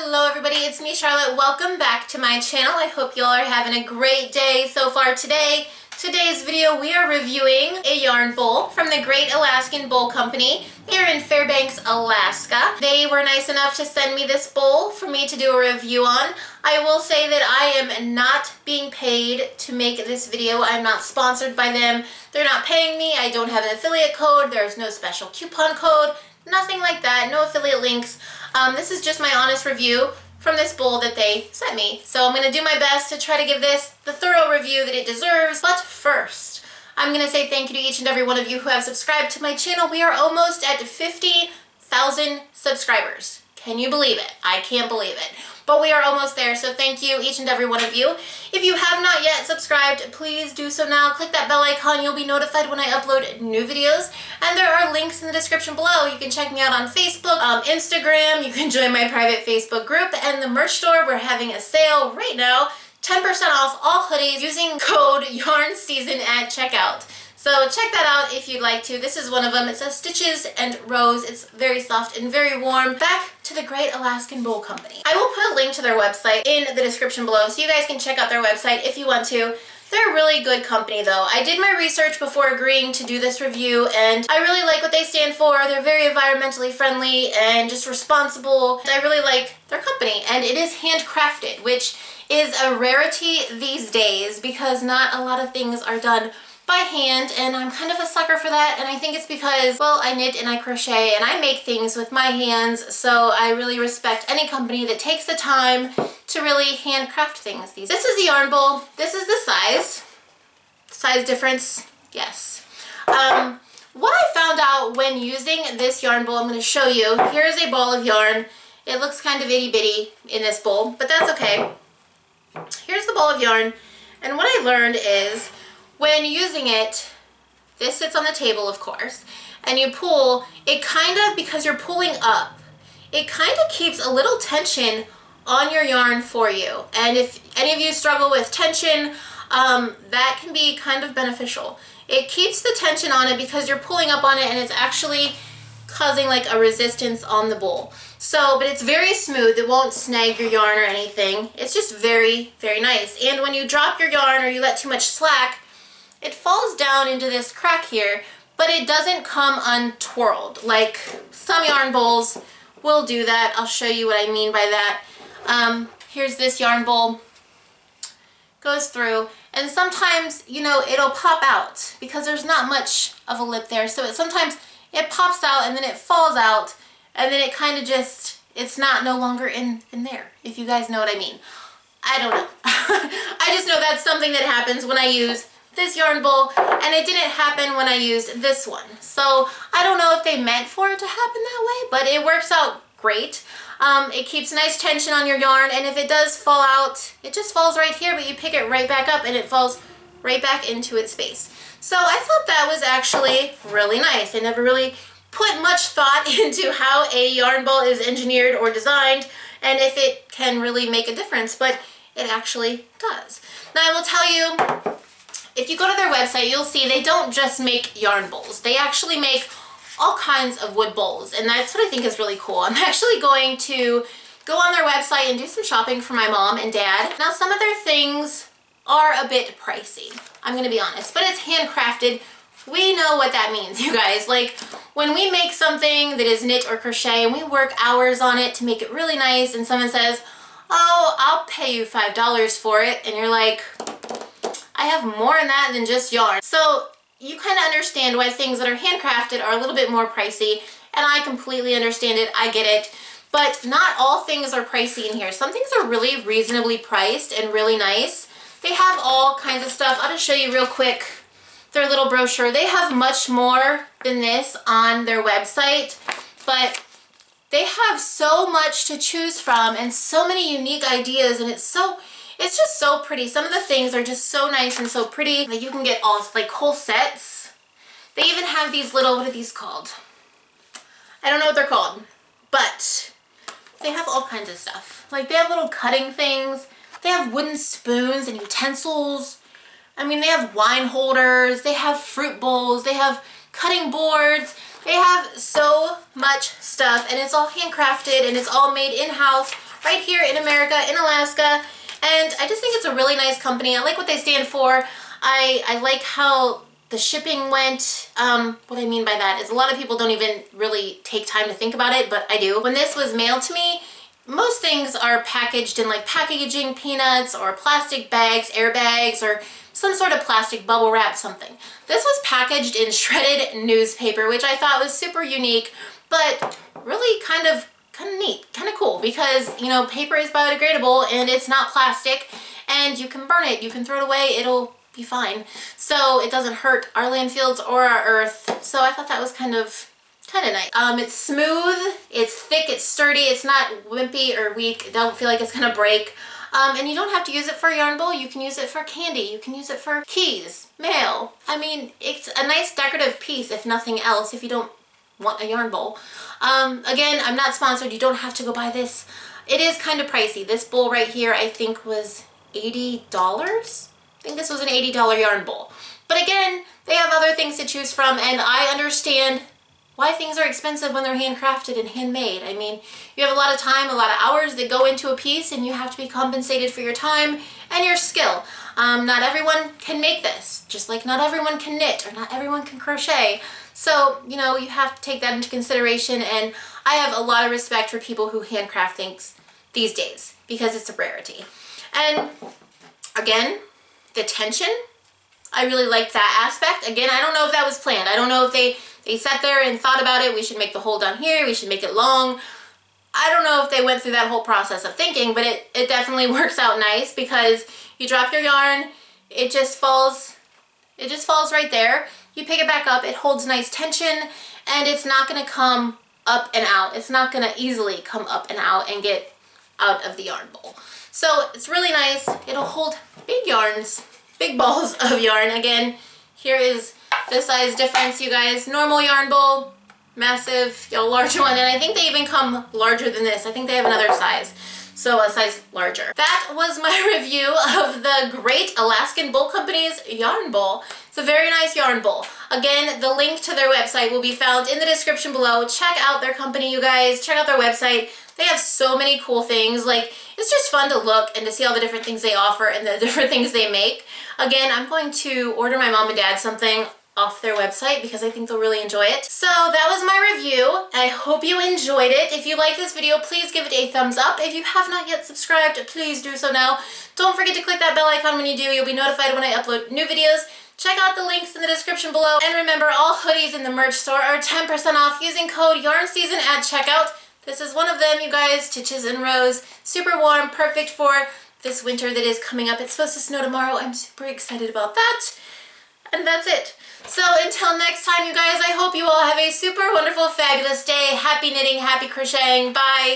Hello everybody, it's me Charlotte. Welcome back to my channel. I hope y'all are having a great day so far today. Today's video we are reviewing a yarn bowl from the Great Alaskan Bowl Company here in Fairbanks, Alaska. They were nice enough to send me this bowl for me to do a review on. I will say that I am not being paid to make this video. I'm not sponsored by them. They're not paying me. I don't have an affiliate code. There's no special coupon code. Nothing like that. No affiliate links. This is just my honest review from this bowl that they sent me. So I'm going to do my best to try to give this the thorough review that it deserves. But first, I'm going to say thank you to each and every one of you who have subscribed to my channel. We are almost at 50,000 subscribers. Can you believe it? I can't believe it. But we are almost there, so thank you, each and every one of you. If you have not yet subscribed, please do so now. Click that bell icon. You'll be notified when I upload new videos. And there are links in the description below. You can check me out on Facebook, Instagram. You can join my private Facebook group. And the merch store, we're having a sale right now. 10% off all hoodies using code YARNSEASON at checkout. So check that out if you'd like to. This is one of them. It says Stitches and Rose. It's very soft and very warm. Back to the Great Alaskan Bowl Company. I will put a link to their website in the description below so you guys can check out their website if you want to. They're a really good company though. I did my research before agreeing to do this review and I really like what they stand for. They're very environmentally friendly and just responsible. I really like their company and it is handcrafted, which is a rarity these days because not a lot of things are done by hand, and I'm kind of a sucker for that, and I think it's because, well, I knit and I crochet and I make things with my hands, so I really respect any company that takes the time to really handcraft things. This is the yarn bowl. This is the size difference, yes. What I found out when using this yarn bowl, I'm going to show you. Here's a ball of yarn. It looks kind of itty bitty in this bowl, but that's okay. Here's the ball of yarn, and what I learned is when using it, this sits on the table, of course, and you pull, it kind of, because you're pulling up, it kind of keeps a little tension on your yarn for you. And if any of you struggle with tension, that can be kind of beneficial. It keeps the tension on it because you're pulling up on it and it's actually causing like a resistance on the bowl. So, but it's very smooth. It won't snag your yarn or anything. It's just very, very nice. And when you drop your yarn or you let too much slack, it falls down into this crack here, but it doesn't come untwirled like some yarn bowls will do that. I'll show you what I mean by that. Here's this yarn bowl, goes through, and sometimes, you know, it'll pop out because there's not much of a lip there. So sometimes it pops out and then it falls out and then it kind of just, it's not no longer in there, if you guys know what I mean. I don't know. I just know that's something that happens when I use this yarn bowl, and it didn't happen when I used this one. So I don't know if they meant for it to happen that way, but it works out great. It keeps nice tension on your yarn, and if it does fall out, it just falls right here, but you pick it right back up and it falls right back into its space. So I thought that was actually really nice. I never really put much thought into how a yarn bowl is engineered or designed and if it can really make a difference, but it actually does. Now I will tell you, if you go to their website, you'll see they don't just make yarn bowls. They actually make all kinds of wood bowls, and that's what I think is really cool. I'm actually going to go on their website and do some shopping for my mom and dad. Now, some of their things are a bit pricey, I'm going to be honest, but it's handcrafted. We know what that means, you guys. Like, when we make something that is knit or crochet and we work hours on it to make it really nice, and someone says, oh, I'll pay you $5 for it, and you're like, I have more in that than just yarn. So you kind of understand why things that are handcrafted are a little bit more pricey, and I completely understand it. I get it. But not all things are pricey in here. Some things are really reasonably priced and really nice. They have all kinds of stuff. I'll just show you real quick their little brochure. They have much more than this on their website, but they have so much to choose from and so many unique ideas, and it's just so pretty. Some of the things are just so nice and so pretty that you can get all like whole sets. They even have these little, what are these called? I don't know what they're called, but they have all kinds of stuff. Like they have little cutting things. They have wooden spoons and utensils. I mean, they have wine holders. They have fruit bowls. They have cutting boards. They have so much stuff, and it's all handcrafted and it's all made in-house right here in America, in Alaska. And I just think it's a really nice company. I like what they stand for. I like how the shipping went. What I mean by that is a lot of people don't even really take time to think about it, but I do. When this was mailed to me, most things are packaged in like packaging peanuts or plastic bags, airbags, or some sort of plastic bubble wrap something. This was packaged in shredded newspaper, which I thought was super unique, but really kind of neat, kind of cool, because, you know, paper is biodegradable and it's not plastic, and you can burn it, you can throw it away, it'll be fine. So it doesn't hurt our landfills or our earth. So I thought that was kind of nice. It's smooth, it's thick, it's sturdy, it's not wimpy or weak. Don't feel like it's gonna break. And you don't have to use it for a yarn bowl. You can use it for candy. You can use it for keys, mail. I mean, it's a nice decorative piece, if nothing else, if you don't want a yarn bowl. Again, I'm not sponsored. You don't have to go buy this. It is kind of pricey. This bowl right here, I think, was $80. I think this was an $80 yarn bowl. But again, they have other things to choose from, and I understand why things are expensive when they're handcrafted and handmade. I mean, you have a lot of time, a lot of hours that go into a piece, and you have to be compensated for your time and your skill. Not everyone can make this, just like not everyone can knit or not everyone can crochet. So, you know, you have to take that into consideration, and I have a lot of respect for people who handcraft things these days because it's a rarity. And again, the tension, I really liked that aspect. Again, I don't know if that was planned. I don't know if they sat there and thought about it. We should make the hole down here. We should make it long. I don't know if they went through that whole process of thinking, but it definitely works out nice, because you drop your yarn, it just falls right there. You pick it back up, it holds nice tension, and it's not gonna come up and out. It's not gonna easily come up and out and get out of the yarn bowl. So it's really nice. It'll hold big yarns, big balls of yarn. Again, here is the size difference, you guys. Normal yarn bowl, massive, large one, and I think they even come larger than this. I think they have another size, so a size larger. That was my review of the Great Alaskan Bowl Company's yarn bowl. It's a very nice yarn bowl. Again, the link to their website will be found in the description below. Check out their company, you guys. Check out their website. They have so many cool things. Like, it's just fun to look and to see all the different things they offer and the different things they make. Again, I'm going to order my mom and dad something off their website because I think they'll really enjoy it. So that was my review. I hope you enjoyed it. If you like this video, please give it a thumbs up. If you have not yet subscribed, please do so now. Don't forget to click that bell icon when you do. You'll be notified when I upload new videos. Check out the links in the description below. And remember, all hoodies in the merch store are 10% off using code YARNSEASON at checkout. This is one of them, you guys, Stitches and Rows. Super warm, perfect for this winter that is coming up. It's supposed to snow tomorrow. I'm super excited about that. And that's it. So until next time, you guys, I hope you all have a super wonderful, fabulous day. Happy knitting, happy crocheting. Bye.